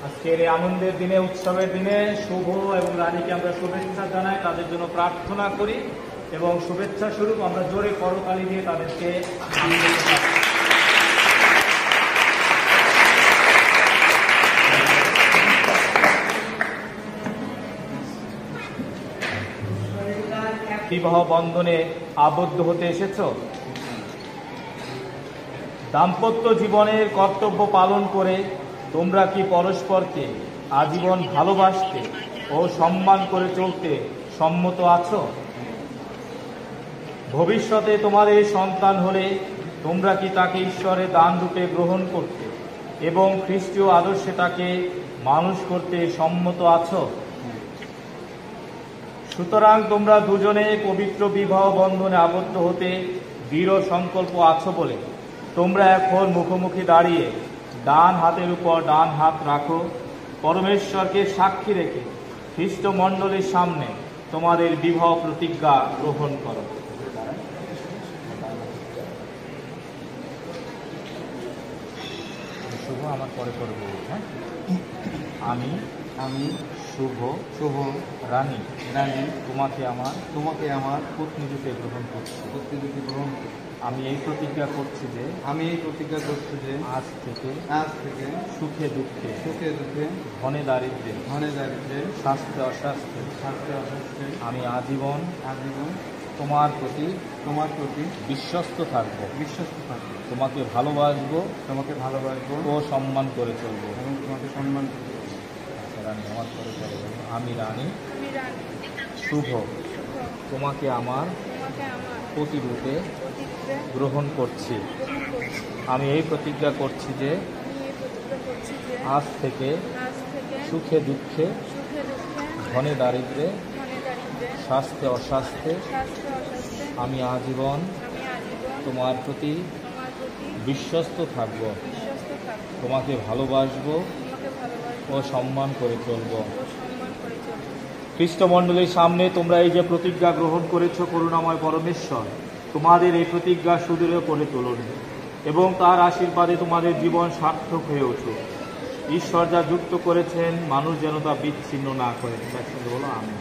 আজকের এই আনন্দের দিনে, উৎসবের দিনে শুভ এবং রানীকে আমরা শুভেচ্ছা জানাই, তাদের জন্য প্রার্থনা করি এবং শুভেচ্ছা স্বরূপ আমরা জোরে করতালি দিয়ে তাদেরকে বিবাহ বন্ধনে আবদ্ধ হতে এসেছ। দাম্পত্য জীবনের কর্তব্য পালন করে তোমরা কি পরস্পরকে আজীবন ভালোবাসতে ও সম্মান করে চলতে সম্মত আছো? ভবিষ্যতে তোমাদের সন্তান হলে তোমরা কি তাকে ঈশ্বরের দান রূপে গ্রহণ করতে এবং খ্রিস্টীয় আদর্শে তাকে মানুষ করতে সম্মত আছো? সুতরাং তোমরা দুজনে পবিত্র বিবাহ বন্ধনে আবদ্ধ হতে দৃঢ় সংকল্প আছো বলে তোমরা এখন মুখোমুখি দাঁড়িয়ে ডান হাতের উপর ডান হাত রাখো। পরমেশ্বরকে সাক্ষী রেখে খ্রিস্ট মণ্ডলীর সামনে তোমাদের বিবাহ প্রতিজ্ঞা গ্রহণ করো। শুভ আমার পরে করবো। হ্যাঁ, আমি শুভ রানী তোমাকে আমার পত্নী রূপে গ্রহণ করছি। আমি এই প্রতিজ্ঞা করছি যে আজ থেকে সুখে দুঃখে ধনে দারিদ্র্যে স্বাস্থ্যে অস্বাস্থ্যে আমি আজীবন তোমার প্রতি বিশ্বস্ত থাকবো। তোমাকে ভালোবাসবো ও সম্মান করে চলবো। রানী আমার পরে আমি রানী শুভ তোমাকে আমার প্রতিরূপে গ্রহণ করছি। আমি এই প্রতিজ্ঞা করছি যে আজ থেকে সুখে দুঃখে ধনে দারিদ্র্যে স্বাস্থ্যে অস্বাস্থ্যে আমি আজীবন তোমার প্রতি বিশ্বস্ত থাকব। তোমাকে ভালোবাসবো ও সম্মান করে চলব। খ্রিস্টমণ্ডলীর সামনে তোমরা এই যে প্রতিজ্ঞা গ্রহণ করেছ, করুণাময় পরমেশ্বর তোমাদের এই প্রতিজ্ঞা সুদৃঢ় করে তুলুন এবং তার আশীর্বাদে তোমাদের জীবন সার্থক হয়ে উঠুক। ঈশ্বর যা যুক্ত করেছেন মানুষ যেন তা বিচ্ছিন্ন না করেন। একসঙ্গে বলো আমিন।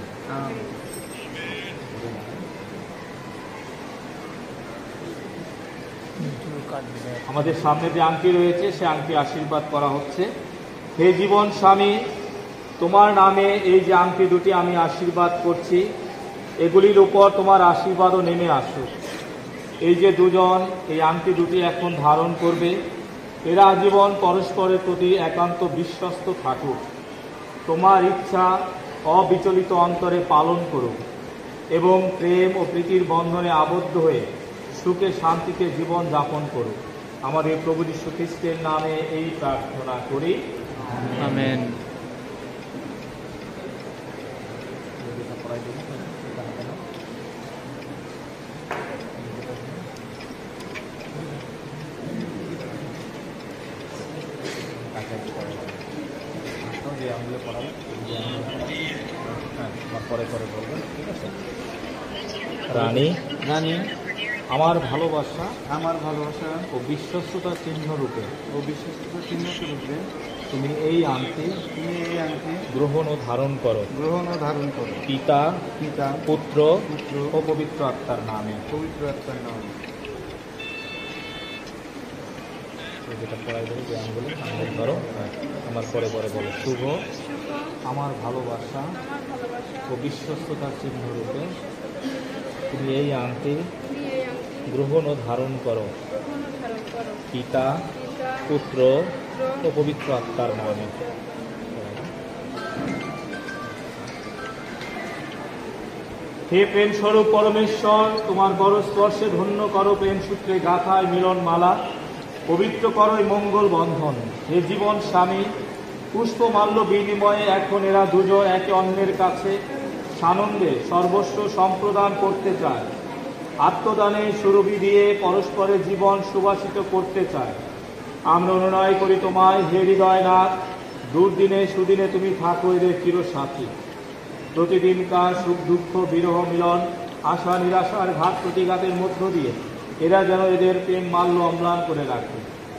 আমাদের সামনে যে আংটি রয়েছে সে আংটি আশীর্বাদ করা হচ্ছে। হে জীবন স্বামী, তোমার নামে এই যে আংটি দুটি আমি আশীর্বাদ করছি, এগুলির উপর তোমার আশীর্বাদও নেমে আসুক। এই যে দুজন এই আংটি দুটি এখন ধারণ করবে, এরা আজীবন পরস্পরের প্রতি একান্ত বিশ্বস্ত থাকুক। তোমার ইচ্ছা অবিচলিত অন্তরে পালন করুক এবং প্রেম ও প্রীতির বন্ধনে আবদ্ধ হয়ে সুখে শান্তিতে জীবন যাপন করুক। আমাদের প্রভু যীশু খ্রিস্টের নামে এই প্রার্থনা করি, আমেন। পরে বলবেন, ঠিক আছে? রানী আমার ভালোবাসা ও বিশ্বস্ততার চিহ্ন রূপে তুমি এই আংটি গ্রহণ ও ধারণ করো। পিতা পুত্র ও পবিত্র আত্মার নামে। যেটা পড়াই দেবে যে আঙ্গুলে আঙ্গুল ধরো, আমার পরে বলো। শুভ আমার ভালোবাসা ও বিশ্বস্ততার চিহ্ন রূপে তুমি এই আংটি গ্রহণ ও ধারণ করো। পিতা পুত্র ও পবিত্র আত্মার নামে। হে প্রেম স্বরূপ পরমেশ্বর, তোমার বড় স্পর্শে ধন্য করো প্রেম সূত্রে গাথায় মিলন মালা, পবিত্র করো মঙ্গল বন্ধন। হে জীবন স্বামী, পুষ্পমাল্য বিনিময়ে এখন এরা দুজন একে অন্যের কাছে সানন্দে সর্বস্ব সম্প্রদান করতে চায়। আত্মদানে সুরভি দিয়ে পরস্পরের জীবন সুবাসিত করতে চায়। আমরা অনুনয় করি তোমায়, হে হৃদয়নাথ, দুর্দিনে সুদিনে তুমি থাকো এদের চিরসাথী। প্রতিদিনকার সুখ দুঃখ বিরহ মিলন আশা নিরাশার ঘাত প্রতিঘাতের মধ্য দিয়ে এরা যেন এদের প্রেম মাল্য অম্লান করে রাখে।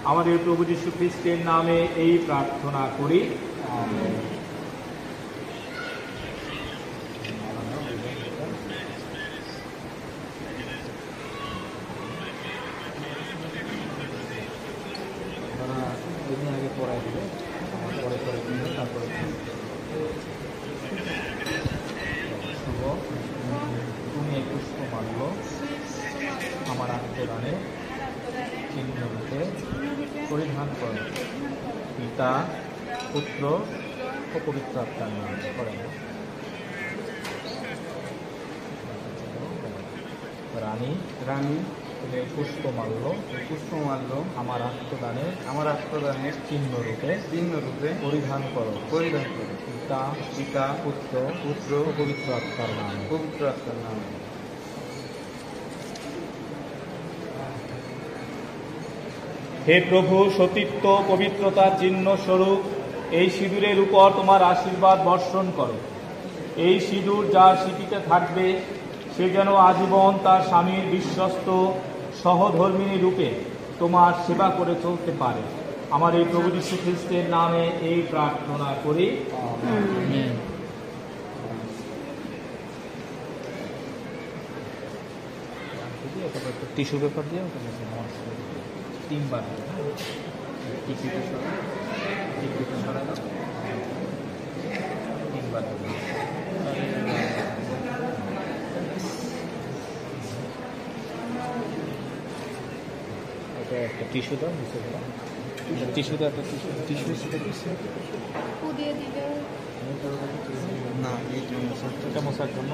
আমাদের প্রভু যীশু খ্রিস্টের নামে এই প্রার্থনা করি, আমেন। আগে পড়াই দিবে, পরে পরে দিবে, তারপরে শুভ তুমি এই পুষ্প মানল আমার আত্মদানে চিহ্নরূপে পরিধান করো, পিতা পুত্র ও পবিত্র আত্মার নামে করেন। রানী রানী তুমি এই পুষ্পমাল্য আমার আত্মদানের চিহ্নরূপে পরিধান করো। পিতা পুত্র ও পবিত্র আত্মার নামে। হে প্রভু, সতীত্ব পবিত্রতার চিহ্ন স্বরূপ এই সিঁদুরের উপর তোমার আশীর্বাদ বর্ষণ করো। এই সিঁদুর যার স্মৃতিতে থাকবে সে যেন আজীবন তার স্বামীর বিশ্বস্ত সহধর্মিণী রূপে তোমার সেবা করে চলতে পারে। আমার এই প্রভু যীশু খ্রিস্টের নামে এই প্রার্থনা করি, আমেন। টিস্যু পেপার দিয়ে 3 বার একটা টিস্যু দাও, টিস্যু দাও, একটা টিস্যু না, এটা মশার জন্য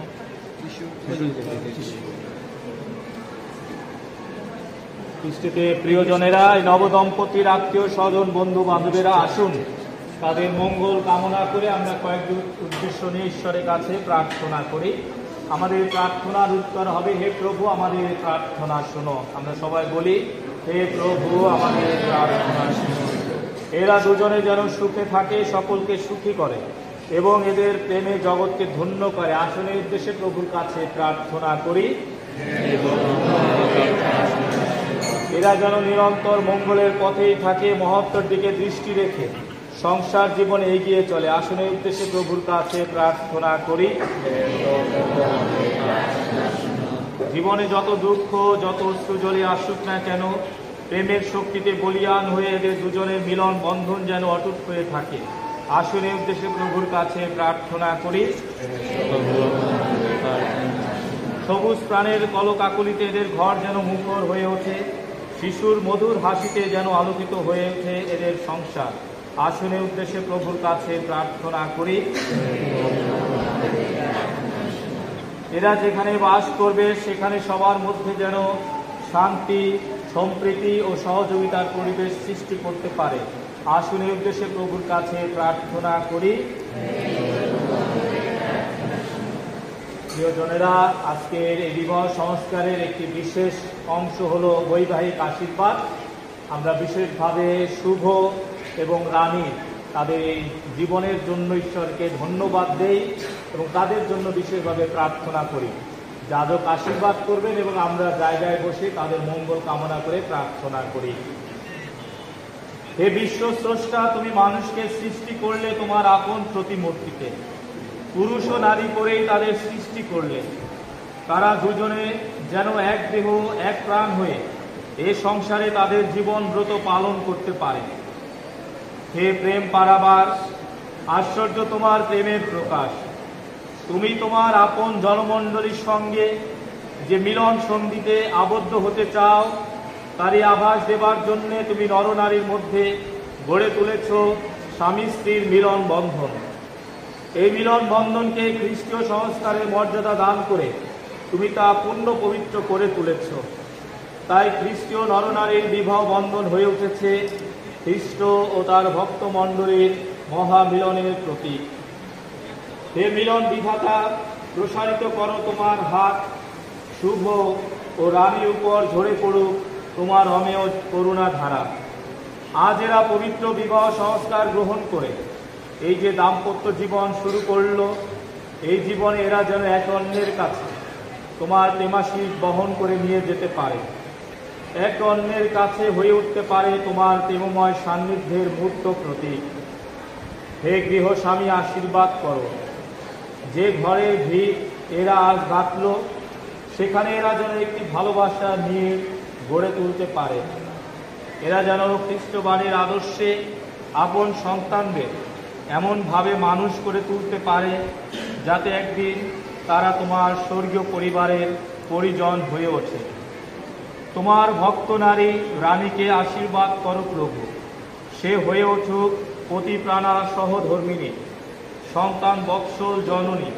খ্রিস্টে প্রিয়জনেরা, নবদম্পতির আত্মীয় স্বজন বন্ধু বান্ধবেরা আসুন, তাদের মঙ্গল কামনা করে আমরা কয়েকটি উদ্দেশ্য নিয়ে ঈশ্বরের কাছে প্রার্থনা করি। আমাদের প্রার্থনার উত্তর হবে, হে প্রভু আমাদের প্রার্থনা শোনো। আমরা সবাই বলি, হে প্রভু আমাদের প্রার্থনা শোনো। এরা দুজনে যেন সুখে থাকে, সকলকে সুখী করে এবং এদের প্রেমে জগৎকে ধন্য করে। আসনের উদ্দেশ্যে প্রভুর কাছে প্রার্থনা করি, এরা যেন নিরন্তর মঙ্গলের পথেই থাকে, মহত্তর দিকে দৃষ্টি রেখে সংসার জীবনে এগিয়ে চলে। আসনের উদ্দেশ্যে প্রভুর কাছে প্রার্থনা করি, জীবনে যত দুঃখ যত অশ্রুজলে আসুক না কেন, প্রেমের শক্তিতে বলীয়ান হয়ে এদের দুজনের মিলন বন্ধন যেন অটুট হয়ে থাকে। আসনের উদ্দেশ্যে প্রভুর কাছে প্রার্থনা করি, সবুজ প্রাণের কলকাকলিতে এদের ঘর যেন মুখর হয়ে ওঠে, শিশুর মধুর হাসিতে যেন আলোকিত হয়ে ওঠে এদের সংসার। আসনের উদ্দেশ্যে প্রভুর কাছে প্রার্থনা করি, এরা যেখানে বাস করবে সেখানে সবার মধ্যে যেন শান্তি, সম্প্রীতি ও সহযোগিতার পরিবেশ সৃষ্টি করতে পারে। আসনের উদ্দেশ্যে প্রভুর কাছে প্রার্থনা করি। প্রিয়জনেরা, আজকের এই বিবাহ সংস্কারের একটি বিশেষ অংশ হলো বৈবাহিক আশীর্বাদ। আমরা বিশেষভাবে শুভ এবং রানী তাদের এই জীবনের জন্য ঈশ্বরকে ধন্যবাদ দেই এবং তাদের জন্য বিশেষভাবে প্রার্থনা করি। যাজক আশীর্বাদ করবেন এবং আমরা জায়গায় বসে তাদের মঙ্গল কামনা করে প্রার্থনা করি। হে বিশ্ব স্রষ্টা, তুমি মানুষকে সৃষ্টি করলে তোমার আপন প্রতিমূর্তিতে, পুরুষ ও নারী করেই তাদের সৃষ্টি করলে। তারা দুজনে যেন এক দেহ এক প্রাণ হয়ে এ সংসারে তাদের জীবন ব্রত পালন করতে পারে। হে প্রেম পারাবার, আশ্চর্য তোমার প্রেমের প্রকাশ। তুমি তোমার আপন জনমণ্ডলীর সঙ্গে যে মিলন সন্ধিতে আবদ্ধ হতে চাও, তারই আভাস দেবার জন্য তুমি নরনারীর মধ্যে গড়ে তুলেছ স্বামী স্ত্রীর মিলন বন্ধন। এই মিলন বন্ধনকে খ্রিস্টীয় সংস্কারের মর্যাদা দান করে তুমি তা পূর্ণ পবিত্র করে তুলেছ। তাই খ্রিস্টীয় নরনারীর বিবাহ বন্ধন হয়ে উঠেছে খ্রিস্ট ও তার ভক্তমণ্ডলীর মহামিলনের প্রতীক। হে মিলন বিধাতা, প্রসারিত করো তোমার হাত, শুভ ও রানীর উপর ঝরে পড়ুক তোমার অমেয় করুণা ধারা। আজ এরা পবিত্র বিবাহ সংস্কার গ্রহণ করে এই যে দাম্পত্য জীবন শুরু করল, এই জীবনে এরা যেন এক অন্যের কাছে তোমার প্রেমাশীষ বহন করে নিয়ে যেতে পারে। এক অন্যের কাছে হয়ে উঠতে পারে তোমার প্রেমময় সান্নিধ্যের মূর্ত প্রতীক। হে গৃহস্বামী, আশীর্বাদ করো। যে ঘরের ভিত এরা আজ গাঁথল, সেখানে এরা যেন একটি ভালোবাসা নিয়ে গড়ে তুলতে পারে। এরা যেন খ্রিস্টবাণীর আদর্শে আপন সন্তানদের এমনভাবে মানুষ করে তুলতে পারে, যাতে একদিন তারা তোমার স্বর্গীয় পরিবারের পরিজন হয়ে ওঠে। তোমার ভক্ত নারী রানীকে আশীর্বাদ করো প্রভু। সে হয়ে উঠুক পতিপ্রাণা সহধর্মিণী, সন্তান বৎসল জননী।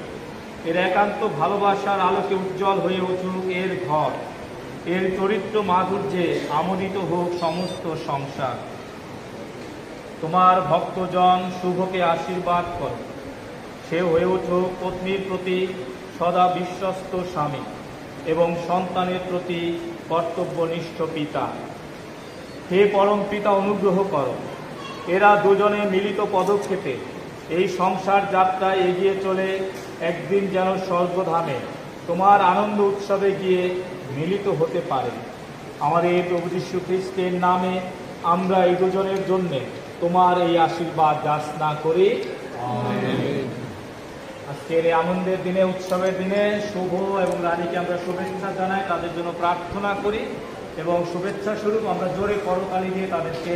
এর একান্ত ভালোবাসার আলোকে উজ্জ্বল হয়ে উঠুক এর ঘর। এর চরিত্র মাধুর্যে আমোদিত হোক সমস্ত সংসার। তোমার ভক্তজন শুভকে আশীর্বাদ করো। সে হয়ে উঠুক পত্নীর প্রতি সদা বিশ্বস্ত স্বামী এবং সন্তানের প্রতি কর্তব্যনিষ্ঠ পিতা। হে পরম পিতা, অনুগ্রহ করো। এরা দুজনে মিলিত পদক্ষেপে এই সংসার যাত্রায় এগিয়ে চলে একদিন যেন স্বর্গধামে তোমার আনন্দ উৎসবে গিয়ে মিলিত হতে পারে। আমাদের প্রভু যীশু খ্রিস্টের নামে আমরা এই দুজনের জন্য তোমার এই আশীর্বাদ যাচনা করি। আজকের এই আনন্দের দিনে, উৎসবের দিনে শুভ এবং রানীকে আমরা শুভেচ্ছা জানাই, তাদের জন্য প্রার্থনা করি এবং শুভেচ্ছা স্বরূপ আমরা জোরে করতালি দিয়ে তাদেরকে